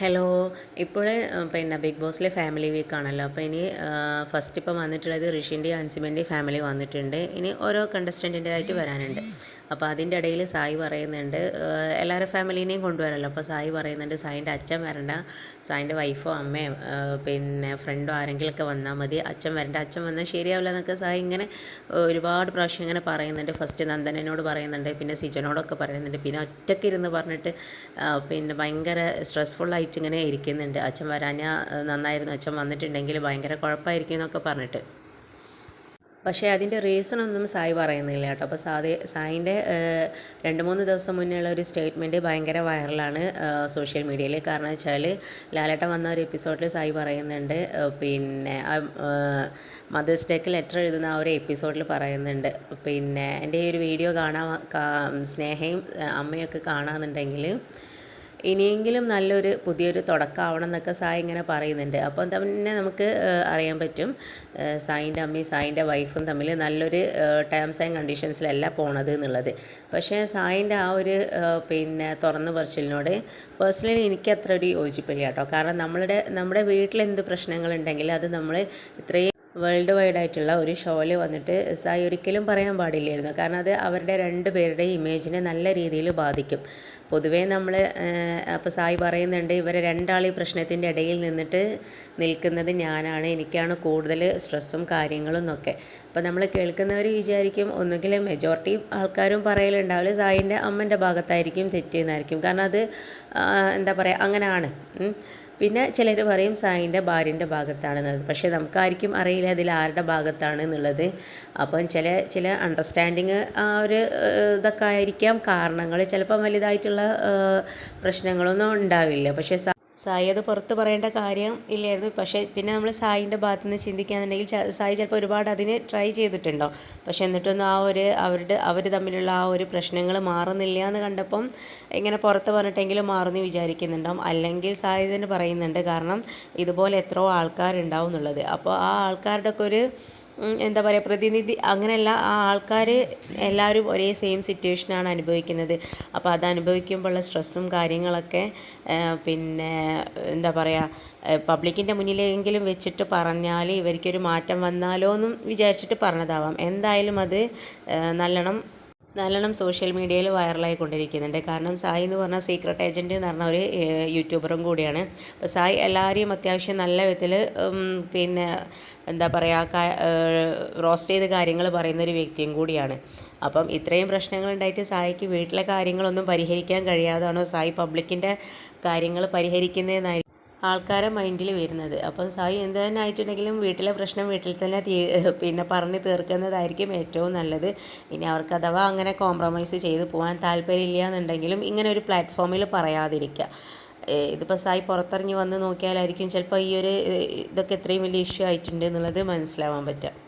Hello. ഇപ്പോൾ പിന്നെ big ബോസിലെ family വീക്കാണല്ലോ. അപ്പോൾ ഇനി ഫസ്റ്റ് ഇപ്പം വന്നിട്ടുള്ളത് ഋഷിൻ്റെയും അൻസിബൻ്റെയും ഫാമിലി വന്നിട്ടുണ്ട്. ഇനി ഓരോ കണ്ടസ്റ്റൻറ്റിൻ്റെതായിട്ട് വരാനുണ്ട്. അപ്പോൾ അതിൻ്റെ ഇടയിൽ സായി പറയുന്നുണ്ട് എല്ലാവരും ഫാമിലീനെയും കൊണ്ടുവരല്ലോ. അപ്പോൾ സായി പറയുന്നുണ്ട് സായിൻ്റെ അച്ഛൻ വരണ്ട, സായിൻ്റെ വൈഫോ അമ്മയോ പിന്നെ ഫ്രണ്ടോ ആരെങ്കിലുമൊക്കെ വന്നാൽ മതി, അച്ഛൻ വരണ്ട, അച്ഛൻ വന്നാൽ ശരിയാവില്ല എന്നൊക്കെ സായി ഇങ്ങനെ ഒരുപാട് പ്രാവശ്യം ഇങ്ങനെ പറയുന്നുണ്ട്. ഫസ്റ്റ് നന്ദനോട് പറയുന്നുണ്ട്, പിന്നെ സിജനോടൊക്കെ പറയുന്നുണ്ട്, പിന്നെ ഒറ്റയ്ക്ക് ഇരുന്ന് പറഞ്ഞിട്ട് പിന്നെ ഭയങ്കര സ്ട്രെസ്ഫുള്ളായിട്ട് ഇങ്ങനെ ഇരിക്കുന്നുണ്ട്. അച്ഛൻ വരാഞ്ഞാൽ നന്നായിരുന്നു, അച്ഛൻ വന്നിട്ടുണ്ടെങ്കിൽ ഭയങ്കര കുഴപ്പമായിരിക്കും എന്നൊക്കെ പറഞ്ഞിട്ട്. പക്ഷേ അതിൻ്റെ റീസണൊന്നും സായി പറയുന്നില്ല കേട്ടോ. അപ്പോൾ സായിൻ്റെ 2-3 ദിവസം മുന്നേയുള്ള ഒരു സ്റ്റേറ്റ്മെൻറ്റ് ഭയങ്കര വൈറലാണ് സോഷ്യൽ മീഡിയയിൽ. കാരണം വെച്ചാൽ ലാലേട്ടൻ വന്ന ഒരു എപ്പിസോഡിൽ സായി പറയുന്നുണ്ട്, പിന്നെ മദേഴ്സ് ഡേക്ക് ലെറ്റർ എഴുതുന്ന ആ ഒരു എപ്പിസോഡിൽ പറയുന്നുണ്ട്, പിന്നെ എൻ്റെ ഈ ഒരു വീഡിയോ സ്നേഹയും അമ്മയൊക്കെ കാണാമെന്നുണ്ടെങ്കിൽ ഇനിയെങ്കിലും നല്ലൊരു പുതിയൊരു തുടക്കമാവണം എന്നൊക്കെ സായി ഇങ്ങനെ പറയുന്നുണ്ട്. അപ്പം തന്നെ നമുക്ക് അറിയാൻ പറ്റും സായിൻ്റെ അമ്മയും സായിൻ്റെ വൈഫും തമ്മിൽ നല്ലൊരു ടേംസ് ആൻഡ് കണ്ടീഷൻസിലല്ല പോണത് എന്നുള്ളത്. പക്ഷേ സായിൻ്റെ ആ ഒരു പിന്നെ തുറന്നു പറച്ചിലിനോട് പേഴ്സണലി എനിക്ക് അത്ര ഒരു യോജിപ്പില്ല കേട്ടോ. കാരണം നമ്മുടെ വീട്ടിലെന്ത് പ്രശ്നങ്ങളുണ്ടെങ്കിൽ അത് നമ്മൾ ഇത്രയും വേൾഡ് വൈഡ് ആയിട്ടുള്ള ഒരു ഷോയിൽ വന്നിട്ട് സായി ഒരിക്കലും പറയാൻ പാടില്ലായിരുന്നു. കാരണം അത് അവരുടെ 2 പേരുടെയും ഇമേജിനെ നല്ല രീതിയിൽ ബാധിക്കും. പൊതുവേ നമ്മൾ അപ്പോൾ സായി പറയുന്നുണ്ട്, ഇവരെ രണ്ടാളീ പ്രശ്നത്തിൻ്റെ ഇടയിൽ നിൽക്കുന്നത് ഞാനാണ്, എനിക്കാണ് കൂടുതൽ സ്ട്രെസ്സും കാര്യങ്ങളും എന്നൊക്കെ. അപ്പോൾ നമ്മൾ കേൾക്കുന്നവർ വിചാരിക്കും ഒന്നുകിൽ മെജോറിറ്റി ആൾക്കാരും പറയലുണ്ടാവില്ല സായിൻ്റെ അമ്മൻ്റെ ഭാഗത്തായിരിക്കും തെറ്റെന്നായിരിക്കും. കാരണം അത് എന്താ പറയുക, അങ്ങനെയാണ്. പിന്നെ ചിലർ പറയും സായിൻ്റെ ഭാര്യൻ്റെ ഭാഗത്താണെന്നത്. പക്ഷേ നമുക്കായിരിക്കും അറിയില്ല അതിൽ ആരുടെ ഭാഗത്താണ് എന്നുള്ളത്. അപ്പം ചില അണ്ടർസ്റ്റാൻഡിങ് ആ ഒരു ഇതൊക്കെ ആയിരിക്കാം കാരണങ്ങൾ. ചിലപ്പം വലുതായിട്ടുള്ള പ്രശ്നങ്ങളൊന്നും ഉണ്ടാവില്ല. പക്ഷേ സായി അത് പുറത്ത് പറയേണ്ട കാര്യം ഇല്ലായിരുന്നു. പക്ഷേ പിന്നെ നമ്മൾ സായിൻ്റെ ഭാഗത്തു നിന്ന് ചിന്തിക്കുകയാണെന്നുണ്ടെങ്കിൽ സായി ചിലപ്പോൾ ഒരുപാട് അതിന് ട്രൈ ചെയ്തിട്ടുണ്ടോ, പക്ഷേ എന്നിട്ടൊന്നും അവർ തമ്മിലുള്ള ആ ഒരു പ്രശ്നങ്ങൾ മാറുന്നില്ല എന്ന് കണ്ടപ്പം ഇങ്ങനെ പുറത്ത് പറഞ്ഞിട്ടെങ്കിലും മാറുമെന്ന് വിചാരിക്കുന്നുണ്ടാവും. അല്ലെങ്കിൽ സായി തന്നെ പറയുന്നുണ്ട്, കാരണം ഇതുപോലെ എത്രയോ ആൾക്കാരുണ്ടാവും എന്നുള്ളത്. അപ്പോൾ ആ ആൾക്കാരുടെയൊക്കെ ഒരു എന്താ പറയുക പ്രതിനിധി അങ്ങനെയല്ല, ആ ആൾക്കാർ എല്ലാവരും ഒരേ സെയിം സിറ്റുവേഷനാണ് അനുഭവിക്കുന്നത്. അപ്പോൾ അത് അനുഭവിക്കുമ്പോഴുള്ള സ്ട്രെസ്സും കാര്യങ്ങളൊക്കെ പിന്നെ എന്താ പറയുക പബ്ലിക്കിൻ്റെ മുന്നിലെങ്കിലും വെച്ചിട്ട് പറഞ്ഞാൽ ഇവർക്കൊരു മാറ്റം വന്നാലോ എന്നും വിചാരിച്ചിട്ട് പറഞ്ഞതാവാം. എന്തായാലും അത് നല്ലോണം സോഷ്യൽ മീഡിയയിൽ വൈറലായിക്കൊണ്ടിരിക്കുന്നുണ്ട്. കാരണം സായി എന്ന് പറഞ്ഞാൽ സീക്രട്ട് ഏജൻറ്റ് എന്ന് പറഞ്ഞ ഒരു യൂട്യൂബറും കൂടിയാണ്. അപ്പോൾ സായി എല്ലാവരെയും അത്യാവശ്യം നല്ല വിധത്തിൽ പിന്നെ എന്താ പറയുക റോസ്റ്റ് ചെയ്ത കാര്യങ്ങൾ പറയുന്നൊരു വ്യക്തിയും കൂടിയാണ്. അപ്പം ഇത്രയും പ്രശ്നങ്ങളുണ്ടായിട്ട് സായിക്ക് വീട്ടിലെ കാര്യങ്ങളൊന്നും പരിഹരിക്കാൻ കഴിയാതാണോ സായി പബ്ലിക്കിൻ്റെ കാര്യങ്ങൾ പരിഹരിക്കുന്നതെന്നായിരിക്കും ആൾക്കാരെ മൈൻഡിൽ വരുന്നത്. അപ്പം സായി എന്ത് തന്നെ ആയിട്ടുണ്ടെങ്കിലും വീട്ടിലെ പ്രശ്നം വീട്ടിൽ തന്നെ പിന്നെ പറഞ്ഞ് തീർക്കുന്നതായിരിക്കും ഏറ്റവും നല്ലത്. ഇനി അവർക്ക് അഥവാ അങ്ങനെ കോംപ്രമൈസ് ചെയ്ത് പോകാൻ താല്പര്യമില്ല എന്നുണ്ടെങ്കിലും ഇങ്ങനെ ഒരു പ്ലാറ്റ്ഫോമിൽ പറയാതിരിക്കുക. ഇതിപ്പോൾ സായി പുറത്തിറങ്ങി വന്ന് നോക്കിയാലായിരിക്കും ചിലപ്പോൾ ഈ ഒരു ഇതൊക്കെ എത്രയും വലിയ ഇഷ്യൂ ആയിട്ടുണ്ട് എന്നുള്ളത് മനസ്സിലാവാൻ പറ്റുക.